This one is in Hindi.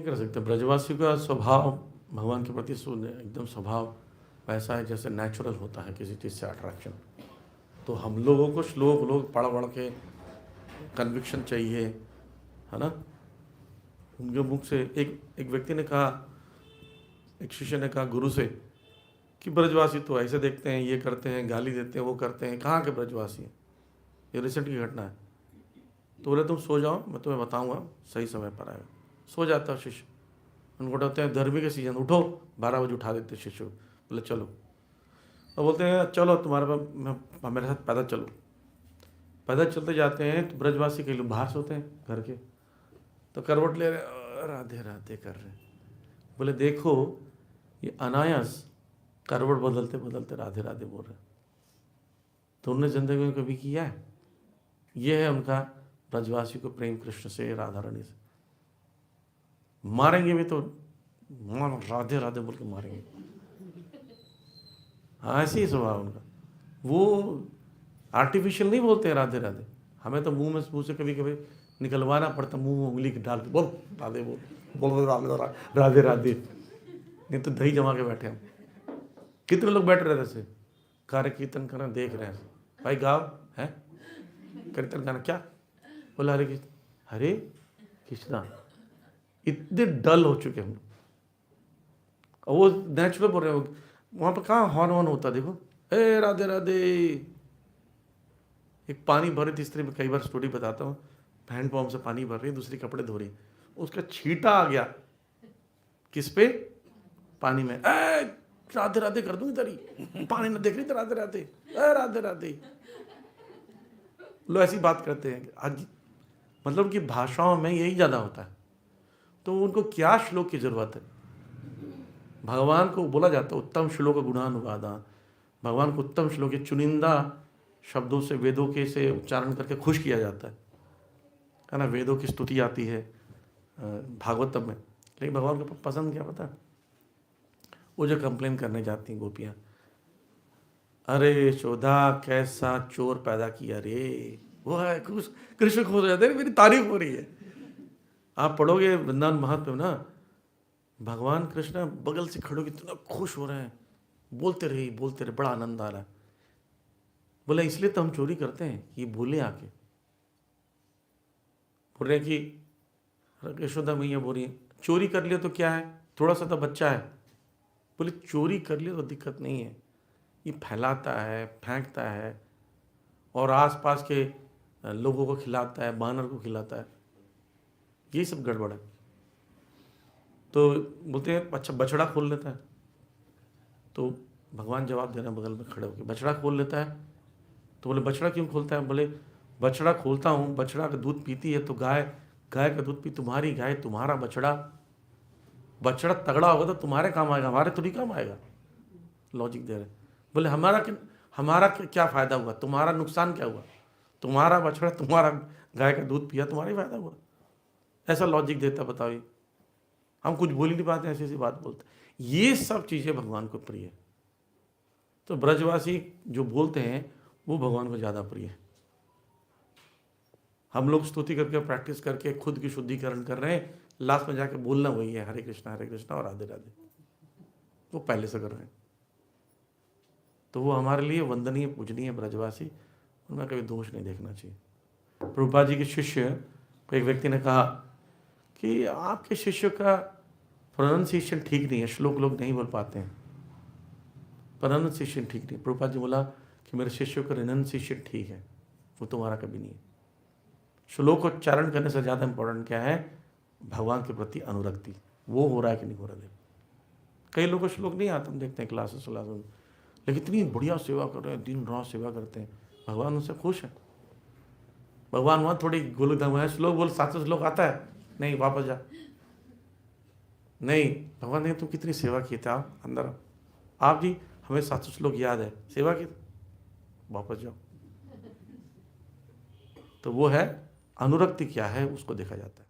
नहीं कर सकते। ब्रजवासी का स्वभाव भगवान के प्रति एकदम स्वभाव वैसा है जैसे नेचुरल होता है किसी चीज़ से अट्रैक्शन। तो हम लोगों को श्लोक लोग पढ़ पढ़ के कन्विक्शन चाहिए, है ना। उनके मुख से एक व्यक्ति ने कहा, एक शिष्य ने कहा गुरु से कि ब्रजवासी तो ऐसे देखते हैं, ये करते हैं, गाली देते हैं, वो करते हैं, कहाँ के ब्रजवासी हैं, ये रिसेंट की घटना है। तो बोले तुम सो जाओ, मैं तुम्हें बताऊंगा सही समय पर आएगा। सो जाता शिष्य, उनको उठाते हैं, गर्मी के सीजन, उठो, 12 बजे उठा देते शिष्य, बोले चलो। और बोलते हैं चलो तुम्हारे पास, मेरे साथ पैदल चलो। पैदल चलते जाते हैं तो ब्रजवासी कई लोग बाहर सोते हैं घर के, तो करवट ले रहे, राधे राधे कर रहे हैं। बोले देखो ये अनायास करवट बदलते बदलते राधे राधे बोल रहे हैं। तो उन्होंने जिंदगी में कभी किया है? ये है उनका ब्रजवासी को प्रेम कृष्ण से, राधा रानी से। मारेंगे भी तो राधे राधे बोल के मारेंगे। हाँ ऐसे ही स्वभाव उनका। वो आर्टिफिशियल नहीं बोलते हैं राधे राधे। हमें तो मुंह से कभी कभी निकलवाना पड़ता, मुंह में उंगली डाल के बोल राधे बोल राधे राधे। नहीं तो दही जमा के बैठे हम। कितने लोग बैठ रहे थे कार्य कीर्तन करना, देख रहे हैं भाई गाँव है कीर्तन करना, क्या बोला हरे कृष्णा। इतने डल हो चुके हम। और वो नेचुरल बोल रहे हैं, वहाँ पर कहाँ हॉर्न वॉर्न होता, देखो ए राधे राधे। एक पानी भर रही थी स्त्री, में कई बार स्टोरी बताता हूँ, हैंड पंप से पानी भर रही, दूसरी कपड़े धो रही, उसका छींटा आ गया किस पे, पानी में। राधे राधे कर दूंगी तेरी, पानी में देख रही तो राधे राधे, राधे राधे। लोग ऐसी बात करते हैं आज, मतलब कि भाषाओं में यही ज़्यादा होता है। तो उनको क्या श्लोक की जरूरत है? भगवान को बोला जाता है उत्तम श्लोक गुणानुवादा। भगवान को उत्तम श्लोक के चुनिंदा शब्दों से, वेदों के से उच्चारण करके खुश किया जाता है ना। वेदों की स्तुति आती है भागवतम में, लेकिन भगवान को पसंद क्या पता है? वो जो कंप्लेन करने जाती हैं गोपियाँ, अरे यशोदा कैसा चोर पैदा किया रे, वो है कृष्ण खुश हो जाते हैं, मेरी तारीफ हो रही है। आप पढ़ोगे वृंदावन महात्म्य ना, भगवान कृष्ण बगल से खड़े कितना खुश हो रहे हैं, बोलते रहे बड़ा आनंद आ रहा है। बोले इसलिए तो हम चोरी करते हैं, ये बोले आके बोल रहे कि यशोदा मैया बोल रही है चोरी कर लिया तो क्या है, थोड़ा सा तो बच्चा है। बोले चोरी कर लिया तो दिक्कत नहीं है, ये फैलाता है, फेंकता है, और आसपास के लोगों को खिलाता है, बानर को खिलाता है, ये सब गड़बड़ है। तो बोलते हैं अच्छा बछड़ा खोल लेता है। तो भगवान जवाब दे रहे हैं बगल में खड़े होकर, बछड़ा खोल लेता है। तो बोले बछड़ा क्यों खोलता है? बोले बछड़ा खोलता हूँ, बछड़ा का दूध पीती है तो गाय का दूध पी, तुम्हारी गाय तुम्हारा बछड़ा तगड़ा होगा तो तुम्हारे काम आएगा, हमारे थोड़ी काम आएगा। लॉजिक दे रहे। बोले हमारा क्या फायदा हुआ, तुम्हारा नुकसान क्या हुआ? तुम्हारा बछड़ा तुम्हारा गाय का दूध पिया, तुम्हारा ही फायदा हुआ। ऐसा लॉजिक देता, बताओ। हम कुछ बोल ही नहीं पाते, ऐसी बात बोलते। ये सब चीज़ें भगवान को प्रिय है। तो ब्रजवासी जो बोलते हैं वो भगवान को ज़्यादा प्रिय है। हम लोग स्तुति करके, प्रैक्टिस करके खुद की शुद्धिकरण कर रहे हैं, लास्ट में जाके बोलना वही है हरे कृष्णा और राधे राधे, वो पहले से कर रहे हैं। तो वो हमारे लिए वंदनीय पूजनीय ब्रजवासी, उनमें कभी दोष नहीं देखना चाहिए। प्रभुपाद जी के शिष्य को एक व्यक्ति ने कहा कि आपके शिष्य का प्रोनाउंसिएशन ठीक नहीं है, श्लोक लोग नहीं बोल पाते हैं, प्रोनाउंसिएशन ठीक नहीं। प्रभुपाद जी बोला कि मेरे शिष्य का रिनाउंसिएशन ठीक है, वो तुम्हारा कभी नहीं है। श्लोक उच्चारण करने से ज़्यादा इंपॉर्टेंट क्या है? भगवान के प्रति अनुरक्ति, वो हो रहा है कि नहीं हो रहा है। कई लोगों को श्लोक नहीं आता, हम देखते हैं क्लासेस में, लेकिन इतनी बढ़िया सेवा कर रहे हैं, दिन रात सेवा करते हैं, भगवान उनसे खुश है। भगवान वहाँ थोड़ी गोलकधाम है, श्लोक बोल 700 श्लोक आता है, नहीं वापस जा। नहीं, भगवान ने तुम कितनी सेवा की था अंदर, आप जी हमें 700 श्लोक याद है, सेवा की, वापस जाओ। तो वो है अनुरक्ति क्या है, उसको देखा जाता है।